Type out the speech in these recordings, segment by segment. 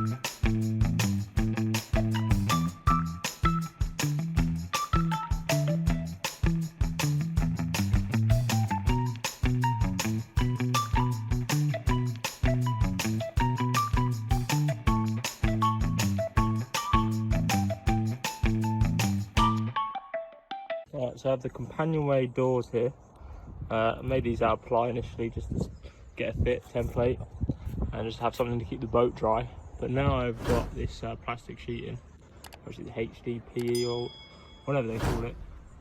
Right, so I have the Companionway doors here. I made these out of ply initially just to get a fit template and just have something to keep the boat dry. But now I've got this plastic sheeting, which is HDPE or whatever they call it.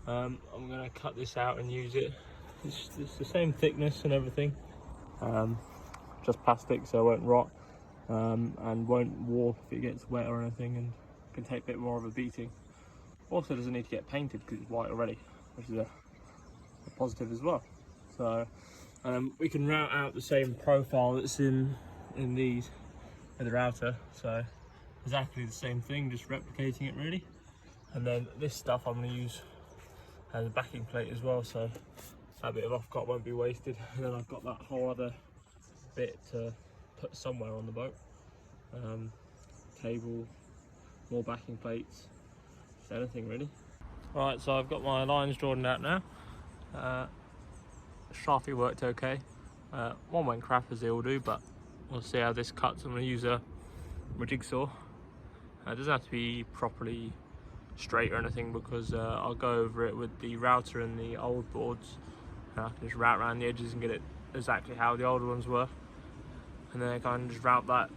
I'm going to cut this out and use it. It's the same thickness and everything, just plastic so it won't rot and won't warp if it gets wet or anything, and can take a bit more of a beating. Also doesn't need to get painted because it's white already, which is a positive as well. So we can route out the same profile that's in these with the router, so exactly the same thing, just replicating it really. And then this stuff I'm going to use as a backing plate as well, so that bit of offcut won't be wasted. And then I've got that whole other bit to put somewhere on the boat. Cable, more backing plates, just anything really. Right, so I've got my lines drawn out now. Sharpie worked okay. One went crap as they all do, but we'll see how this cuts. I'm going to use a jigsaw. It doesn't have to be properly straight or anything because I'll go over it with the router and the old boards. I can just route around the edges and get it exactly how the old ones were, and then I can just route that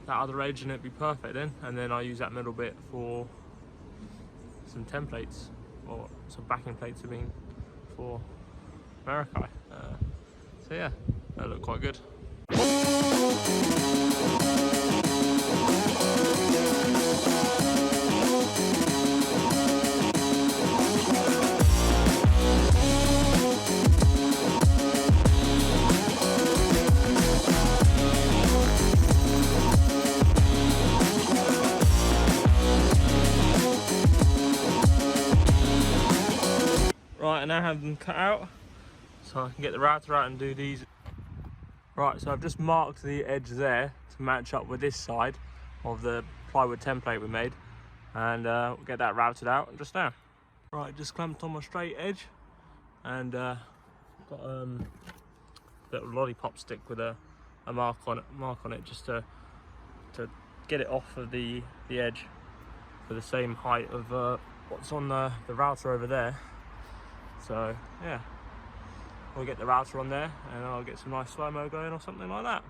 other edge and it'd be perfect then. And then I'll use that middle bit for some templates or some backing plates, I mean, for Meraki. So yeah, that looked quite good. Right, I now have them cut out, so I can get the router out and do these. Right, so I've just marked the edge there to match up with this side of the plywood template we made, and we'll get that routed out just now. Right, just clamped on my straight edge, and got a little lollipop stick with a mark on it just to get it off of the edge for the same height of what's on the router over there. So yeah, we'll get the router on there and I'll get some nice slow-mo going or something like that.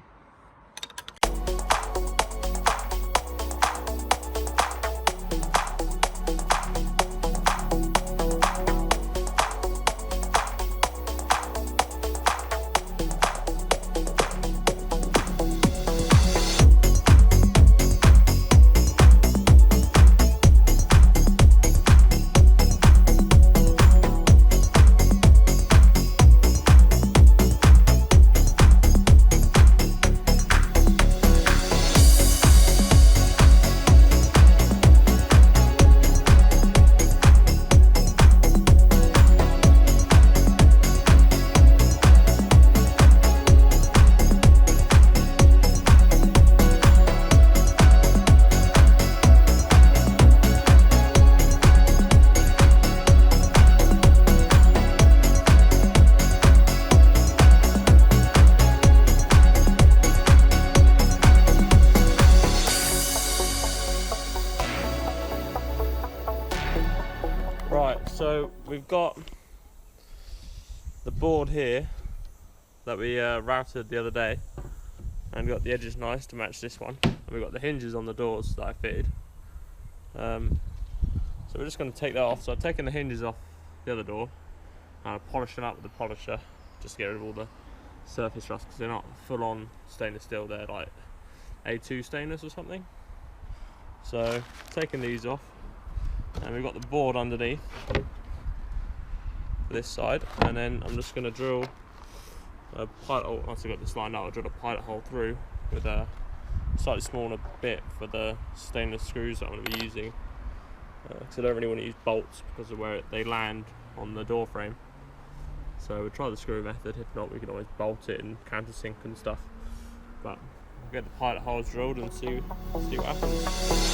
So we've got the board here that we routed the other day, and we got the edges nice to match this one, and we've got the hinges on the doors that I fitted. So we're just going to take that off. So I've taken the hinges off the other door and I polished them up with the polisher just to get rid of all the surface rust, because they're not full on stainless steel, they're like A2 stainless or something. So taking these off, and we've got the board underneath this side, and then I'm just going to drill a pilot hole. Once I've got this lined up, I'll drill a pilot hole through with a slightly smaller bit for the stainless screws that I'm going to be using, because I don't really want to use bolts because of where they land on the door frame. So we'll try the screw method. If not, we can always bolt it and countersink and stuff, but I'll get the pilot holes drilled and see what happens.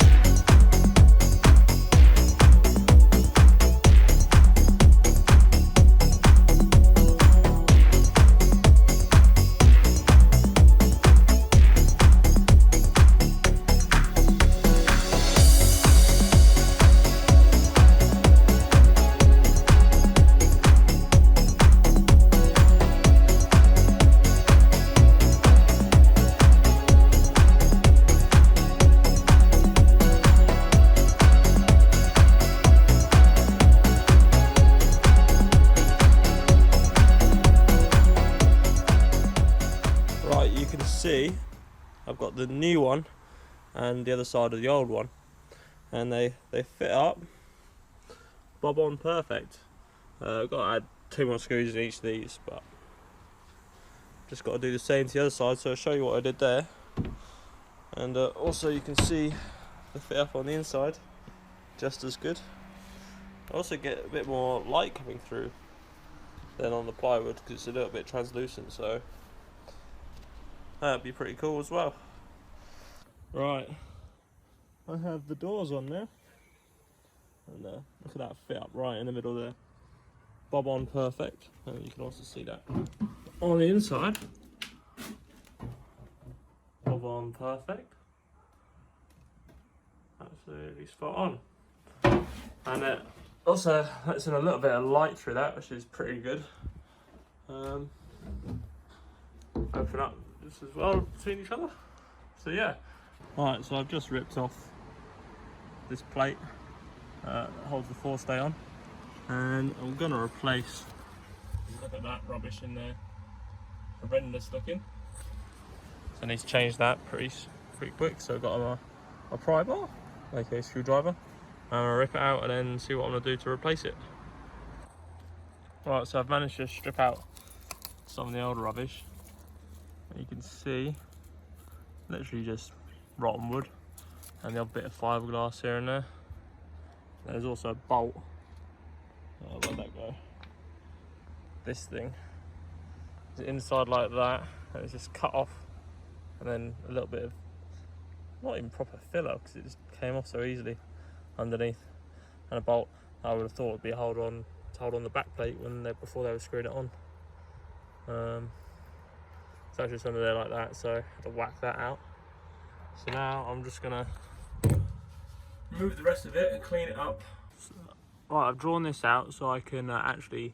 Right, you can see I've got the new one and the other side of the old one, and they fit up bob on perfect. I've got to add 2 more screws in each of these, but just got to do the same to the other side, so I'll show you what I did there. And also you can see the fit up on the inside just as good. I also get a bit more light coming through than on the plywood because it's a little bit translucent, so that'd be pretty cool as well. Right, I have the doors on now, and look at that fit up right in the middle there, bob on perfect. And you can also see that on the inside, bob on perfect, absolutely spot on. And also lets in a little bit of light through that, which is pretty good. Open up just as well between each other. So yeah. Right, so I've just ripped off this plate that holds the forestay on, and I'm gonna replace. Look at that rubbish in there, horrendous looking. So I need to change that pretty quick. So I've got a pry bar, aka screwdriver. I'm gonna rip it out and then see what I'm gonna do to replace it. Right, so I've managed to strip out some of the old rubbish. You can see literally just rotten wood and the odd bit of fiberglass here and there. There's also a bolt. Where'd that go? This thing is inside like that, and it's just cut off, and then a little bit of not even proper filler because it just came off so easily underneath, and a bolt I would have thought would be to hold on the back plate before they were screwing it on. It's actually under there like that, so I had to whack that out. So now I'm just gonna remove the rest of it and clean it up. Right, I've drawn this out so I can actually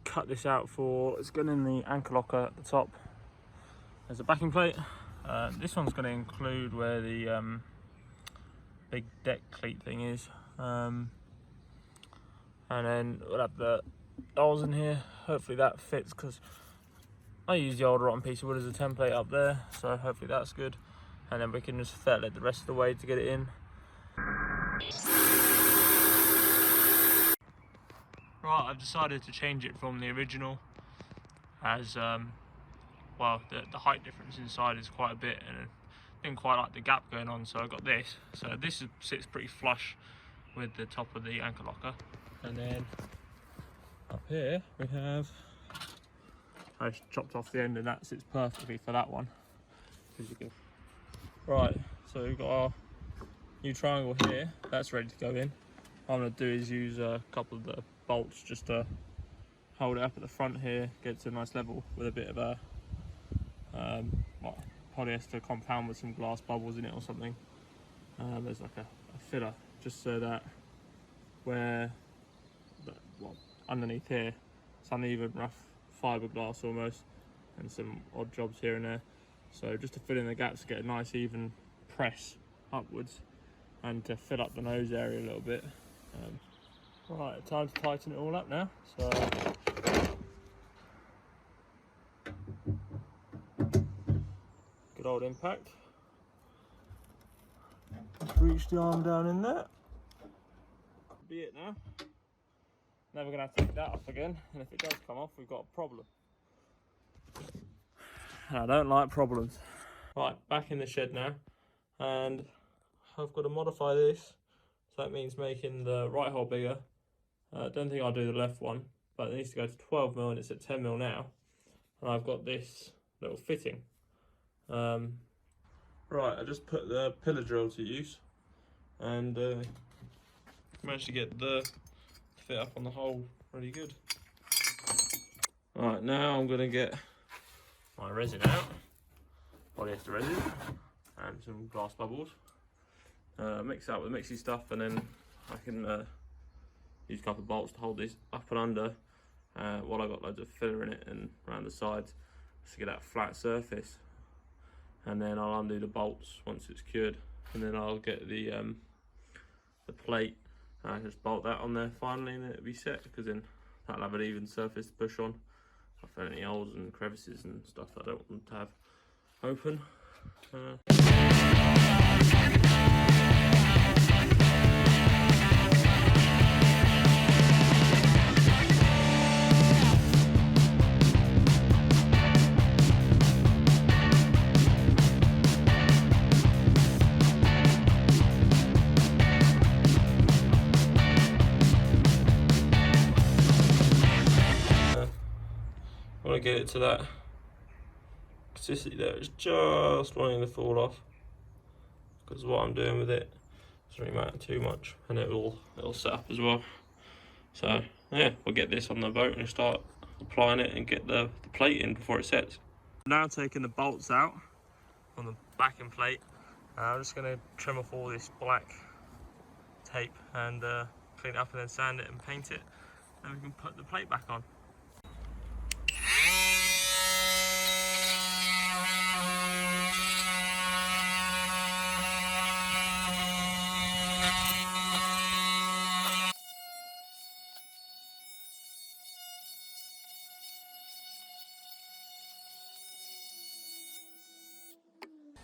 cut this out for, it's going in the anchor locker at the top. There's a backing plate. This one's going to include where the big deck cleat thing is. And then we'll have the holes in here. Hopefully that fits, because I use the old rotten piece of wood as a template up there, so hopefully that's good. And then we can just fettle it the rest of the way to get it in. Right, I've decided to change it from the original, as well, the height difference inside is quite a bit, and I didn't quite like the gap going on, so I got this. So this sits pretty flush with the top of the anchor locker. And then up here we have, I just chopped off the end, and that sits perfectly for that one. As you can. Right, so we've got our new triangle here, that's ready to go in. What I'm going to do is use a couple of the bolts just to hold it up at the front here, get it to a nice level with a bit of a polyester compound with some glass bubbles in it or something. There's like a filler, just so that where underneath here it's uneven, rough fiberglass almost, and some odd jobs here and there. So just to fill in the gaps, get a nice even press upwards, and to fill up the nose area a little bit. Right, time to tighten it all up now. So good old impact. Just reach the arm down in there. Be it now. Now we're gonna have to take that off again, and if it does come off, we've got a problem. And I don't like problems. Right, back in the shed now, and I've got to modify this. So that means making the right hole bigger. I don't think I'll do the left one, but it needs to go to 12mm and it's at 10mm now. And I've got this little fitting Right, I just put the pillar drill to use and managed to get the fit up on the hole really good. Alright, now I'm going to get my resin out, polyester resin, and some glass bubbles. Mix that with mixy stuff, and then I can use a couple of bolts to hold this up and under while I got loads of filler in it and around the sides to get that flat surface. And then I'll undo the bolts once it's cured, and then I'll get the plate and I just bolt that on there finally, and it'll be set, because then that'll have an even surface to push on. I found any holes and crevices and stuff that I don't want to have open. I want to get it to that consistency there. It's just wanting to fall off, because what I'm doing with it doesn't really matter too much, and it'll set up as well. So yeah, we'll get this on the boat and start applying it and get the plate in before it sets. Now taking the bolts out on the backing plate, I'm just going to trim off all this black tape and clean it up, and then sand it and paint it, and we can put the plate back on.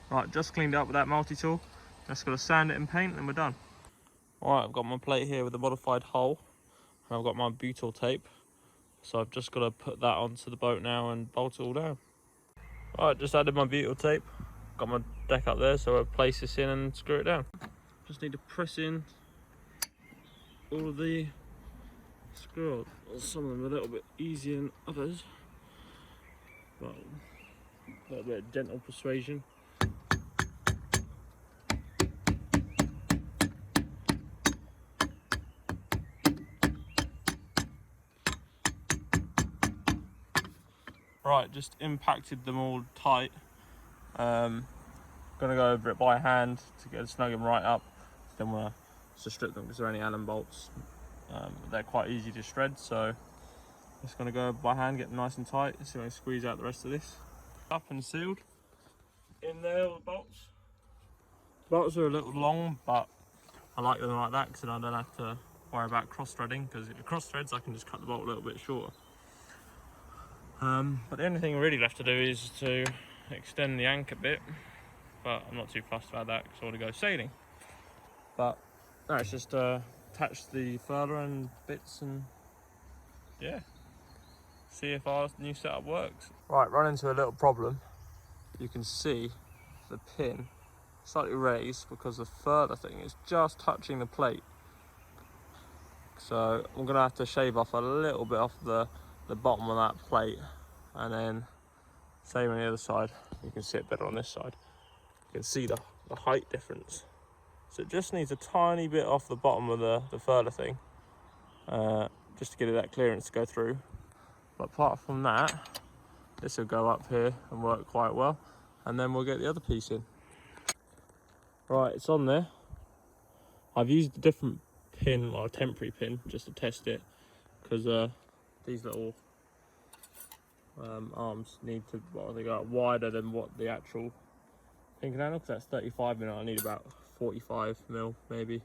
Right, just cleaned up with that multi-tool. Just got to sand it and paint, and we're done. Alright, I've got my plate here with a modified hull, and I've got my butyl tape. So I've just got to put that onto the boat now and bolt it all down. Alright, just added my butyl tape. Got my deck up there, so I'll place this in and screw it down. Just need to press in all of the screws. Some of them are a little bit easier than others, but a little bit of gentle persuasion. Right, just impacted them all tight. Gonna go over it by hand to get snug them right up. Then we'll just strip them because they're only Allen bolts. They're quite easy to shred, so just gonna go over by hand, get them nice and tight, so I squeeze out the rest of this. Up and sealed. In there, all the bolts. Bolts are a little long, but I like them like that because then I don't have to worry about cross threading, because if it cross threads I can just cut the bolt a little bit shorter. But the only thing really left to do is to extend the anchor bit, but I'm not too fussed about that because I want to go sailing. But no, it's just attach the furler and bits, and yeah, see if our new setup works. Right, run into a little problem. You can see the pin slightly raised because the furler thing is just touching the plate. So I'm gonna have to shave off a little bit off the bottom of that plate, and then same on the other side. You can see it better on this side. You can see the height difference. So it just needs a tiny bit off the bottom of the furler thing, just to get it that clearance to go through. But apart from that, this will go up here and work quite well, and then we'll get the other piece in. Right, it's on there. I've used a different pin, or a temporary pin, just to test it, because these little arms need to, well, they go wider than what the actual thing can handle, because that's 35mm. I need about 45mm maybe.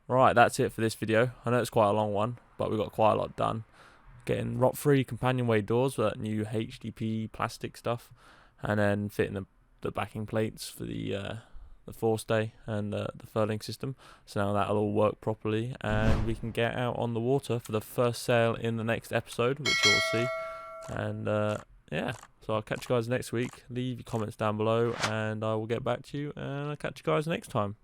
Right, that's it for this video. I know it's quite a long one, but we got quite a lot done. Getting rot-free Companionway doors with that new HDPE plastic stuff, and then fitting the backing plates for the forestay and the furling system. So now that'll all work properly, and we can get out on the water for the first sail in the next episode, which you'll see. And yeah, so I'll catch you guys next week. Leave your comments down below, and I will get back to you, and I'll catch you guys next time.